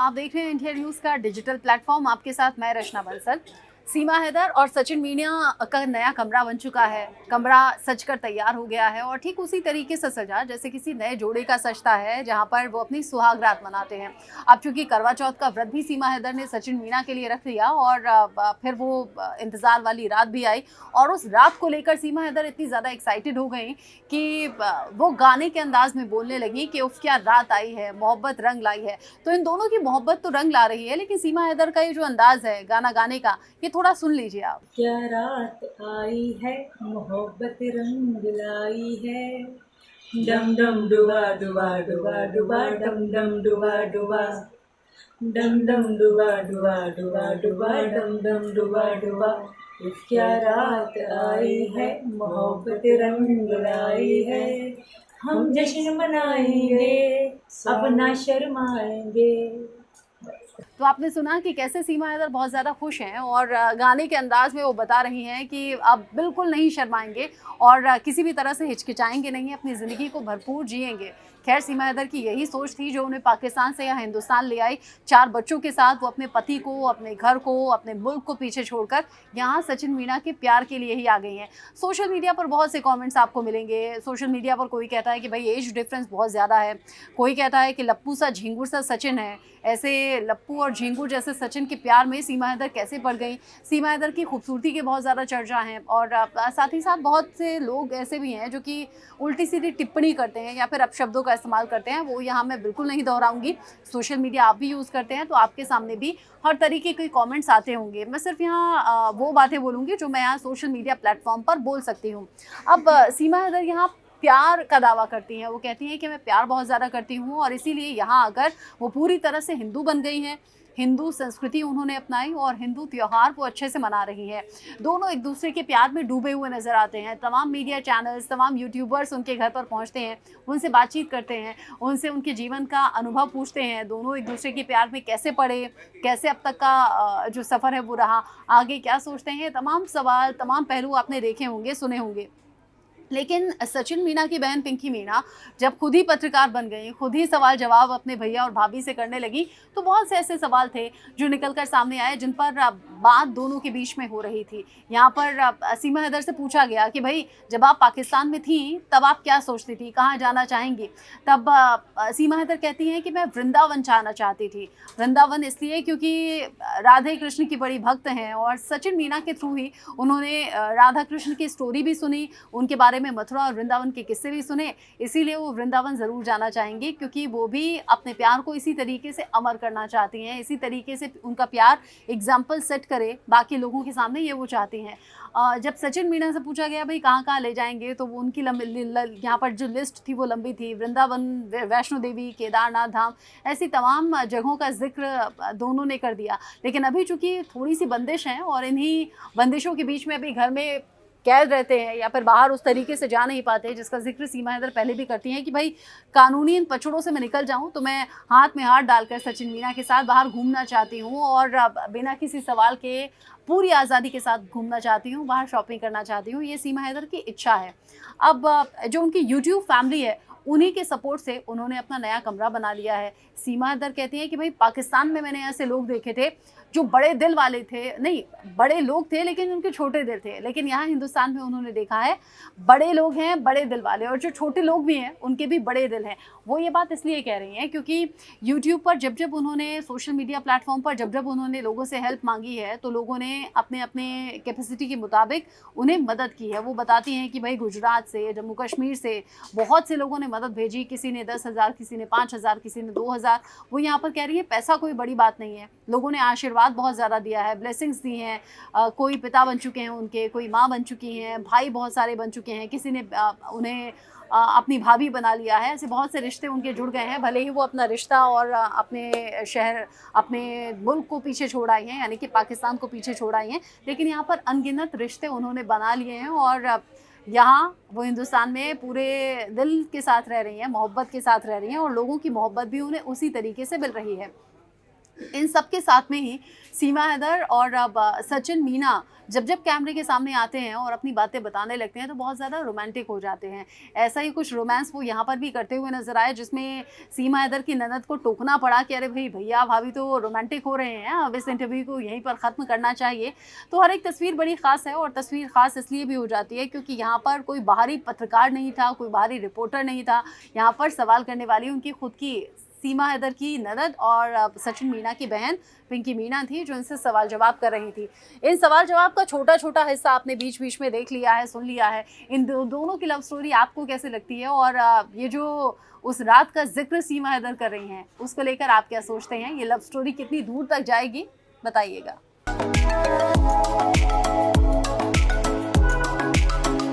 आप देख रहे हैं इंडिया न्यूज़ का डिजिटल प्लेटफॉर्म। आपके साथ मैं रचना बंसल। सीमा हैदर और सचिन मीना का नया कमरा बन चुका है। कमरा सजकर तैयार हो गया है और ठीक उसी तरीके से सजा जैसे किसी नए जोड़े का सजता है, जहां पर वो अपनी सुहाग रात मनाते हैं। अब चूंकि करवा चौथ का व्रत भी सीमा हैदर ने सचिन मीना के लिए रख दिया और फिर वो इंतजार वाली रात भी आई और उस रात को लेकर सीमा हैदर इतनी ज़्यादा एक्साइटेड हो गई कि वो गाने के अंदाज में बोलने लगी कि उफ क्या रात आई है, मोहब्बत रंग लाई है। तो इन दोनों की मोहब्बत तो रंग ला रही है, लेकिन सीमा हैदर का ये जो अंदाज है गाना गाने का, ये थोड़ा सुन लीजिए आप। क्या रात आई है, मोहब्बत रंग लाई है। डम डम डुबा डुबा डुबा डुबा डम डम डुबा डुबा डम डम डुबा डुबा डुबा डुबा डम डम डुबा डुबा। क्या रात आई है, मोहब्बत रंग लाई है। हम जश्न मनाएंगे, अब ना शर्माएंगे। तो आपने सुना कि कैसे सीमा हैदर बहुत ज़्यादा खुश हैं और गाने के अंदाज में वो बता रही हैं कि अब बिल्कुल नहीं शर्माएंगे और किसी भी तरह से हिचकिचाएंगे नहीं, अपनी ज़िंदगी को भरपूर जिएंगे। खैर, सीमा हैदर की यही सोच थी जो उन्हें पाकिस्तान से यहाँ हिंदुस्तान ले आई। 4 बच्चों के साथ वो अपने पति को, अपने घर को, अपने मुल्क को पीछे छोड़कर यहाँ सचिन मीना के प्यार के लिए ही आ गई हैं। सोशल मीडिया पर बहुत से कमेंट्स आपको मिलेंगे। सोशल मीडिया पर कोई कहता है कि भाई एज डिफरेंस बहुत ज़्यादा है, कोई कहता है कि लप्पू सा झिंगुर सा सचिन है। ऐसे लप्पू और झिंगुर जैसे सचिन के प्यार में सीमा हैदर कैसे पड़ गई। सीमा हैदर की खूबसूरती के बहुत ज़्यादा चर्चा हैं और साथ ही साथ बहुत से लोग ऐसे भी हैं जो कि उल्टी सीधी टिप्पणी करते हैं या फिर अपशब्दों का इस्तेमाल करते हैं। वो यहाँ मैं बिल्कुल नहीं दोहराऊंगी। सोशल मीडिया आप भी यूज़ करते हैं तो आपके सामने भी हर तरीके के कमेंट्स आते होंगे। मैं सिर्फ यहाँ वो बातें बोलूँगी जो मैं यहाँ सोशल मीडिया प्लेटफॉर्म पर बोल सकती हूँ। अब सीमा हैदर यहाँ प्यार का दावा करती हैं। वो कहती हैं कि मैं प्यार बहुत ज़्यादा करती हूँ और इसीलिए यहाँ आकर वो पूरी तरह से हिंदू बन गई हैं। हिंदू संस्कृति उन्होंने अपनाई और हिंदू त्यौहार वो अच्छे से मना रही है। दोनों एक दूसरे के प्यार में डूबे हुए नजर आते हैं। तमाम मीडिया चैनल्स, तमाम यूट्यूबर्स उनके घर पर पहुंचते हैं, उनसे बातचीत करते हैं, उनसे उनके जीवन का अनुभव पूछते हैं। दोनों एक दूसरे के प्यार में कैसे पड़े, कैसे अब तक का जो सफ़र है वो रहा, आगे क्या सोचते हैं, तमाम सवाल, तमाम पहलू आपने देखे होंगे, सुने होंगे। लेकिन सचिन मीना की बहन पिंकी मीना जब खुद ही पत्रकार बन गई, खुद ही सवाल जवाब अपने भैया और भाभी से करने लगी, तो बहुत से ऐसे सवाल थे जो निकलकर सामने आए जिन पर बात दोनों के बीच में हो रही थी। यहाँ पर सीमा हैदर से पूछा गया कि भाई जब आप पाकिस्तान में थी तब आप क्या सोचती थी, कहाँ जाना चाहेंगी। तब सीमा हैदर कहती हैं कि मैं वृंदावन जाना चाहती थी। वृंदावन इसलिए क्योंकि राधे कृष्ण की बड़ी भक्त हैं और सचिन मीना के थ्रू ही उन्होंने राधा कृष्ण की स्टोरी भी सुनी, उनके बारे में मथुरा और वृंदावन के किस्से भी सुने। इसीलिए वो वृंदावन ज़रूर जाना चाहेंगी क्योंकि वो भी अपने प्यार को इसी तरीके से अमर करना चाहती हैं, इसी तरीके से उनका प्यार एग्जाम्पल सेट करे बाकी लोगों के सामने, ये वो चाहती हैं। जब सचिन मीना से पूछा गया भाई कहाँ कहाँ ले जाएंगे, तो वो उनकी यहाँ पर जो लिस्ट थी वो लंबी थी। वृंदावन, वैष्णो देवी, केदारनाथ धाम, ऐसी तमाम जगहों का जिक्र दोनों ने कर दिया। लेकिन अभी चूंकि थोड़ी सी बंदिश है और इन्हीं बंदिशों के बीच में अभी घर में कैद रहते हैं या फिर बाहर उस तरीके से जा नहीं पाते, जिसका जिक्र सीमा हैदर पहले भी करती हैं कि भाई कानूनी इन पचड़ों से मैं निकल जाऊं तो मैं हाथ में हाथ डालकर सचिन मीना के साथ बाहर घूमना चाहती हूं और बिना किसी सवाल के पूरी आज़ादी के साथ घूमना चाहती हूं, बाहर शॉपिंग करना चाहती हूं। ये सीमा हैदर की इच्छा है। अब जो उनकी यूट्यूब फैमिली है उन्हीं के सपोर्ट से उन्होंने अपना नया कमरा बना लिया है। सीमा हैदर कहती हैं कि भाई पाकिस्तान में मैंने ऐसे लोग देखे थे जो बड़े दिल वाले थे, नहीं बड़े लोग थे लेकिन उनके छोटे दिल थे, लेकिन यहाँ हिंदुस्तान में उन्होंने देखा है बड़े लोग हैं, बड़े दिल वाले, और जो छोटे लोग भी हैं उनके भी बड़े दिल हैं। वो ये बात इसलिए कह रही हैं क्योंकि यूट्यूब पर जब जब उन्होंने, सोशल मीडिया प्लेटफॉर्म पर जब जब उन्होंने लोगों से हेल्प मांगी है तो लोगों ने अपने अपने कैपेसिटी के मुताबिक उन्हें मदद की है। वो बताती हैं कि भाई गुजरात से, जम्मू कश्मीर से बहुत से लोगों ने मदद भेजी, किसी ने 10,000, किसी ने 5,000, किसी ने 2,000। वो यहाँ पर कह रही है पैसा कोई बड़ी बात नहीं है, लोगों ने आशीर्वाद बहुत ज़्यादा दिया है, ब्लेसिंग्स दी हैं। कोई पिता बन चुके हैं उनके, कोई माँ बन चुकी हैं, भाई बहुत सारे बन चुके हैं, किसी ने उन्हें अपनी भाभी बना लिया है। ऐसे बहुत से रिश्ते उनके जुड़ गए हैं। भले ही वो अपना रिश्ता और अपने शहर, अपने मुल्क को पीछे छोड़ आई हैं, यानी कि पाकिस्तान को पीछे छोड़ आई हैं, लेकिन यहाँ पर अनगिनत रिश्ते उन्होंने बना लिए हैं और यहाँ वो हिंदुस्तान में पूरे दिल के साथ रह रही हैं, मोहब्बत के साथ रह रही हैं और लोगों की मोहब्बत भी उन्हें उसी तरीके से मिल रही है। इन सब के साथ में ही सीमा हैदर और अब सचिन मीना जब कैमरे के सामने आते हैं और अपनी बातें बताने लगते हैं तो बहुत ज़्यादा रोमांटिक हो जाते हैं। ऐसा ही कुछ रोमांस वो यहाँ पर भी करते हुए नजर आए, जिसमें सीमा हैदर की ननद को टोकना पड़ा कि अरे भाई भैया भाभी तो रोमांटिक हो रहे हैं, अब इस इंटरव्यू को यहीं पर ख़त्म करना चाहिए। तो हर एक तस्वीर बड़ी ख़ास है, और तस्वीर ख़ास इसलिए भी हो जाती है क्योंकि यहाँ पर कोई बाहरी पत्रकार नहीं था, कोई बाहरी रिपोर्टर नहीं था। यहाँ पर सवाल करने वाली उनकी खुद की सीमा हैदर की ननद और सचिन मीना की बहन पिंकी मीना थी, जो इनसे सवाल जवाब कर रही थी। इन सवाल जवाब का छोटा छोटा हिस्सा आपने बीच बीच में देख लिया है, सुन लिया है। इन दोनों की लव स्टोरी आपको कैसे लगती है, और ये जो उस रात का जिक्र सीमा हैदर कर रही हैं उसको लेकर आप क्या सोचते हैं? ये लव स्टोरी कितनी दूर तक जाएगी, बताइएगा।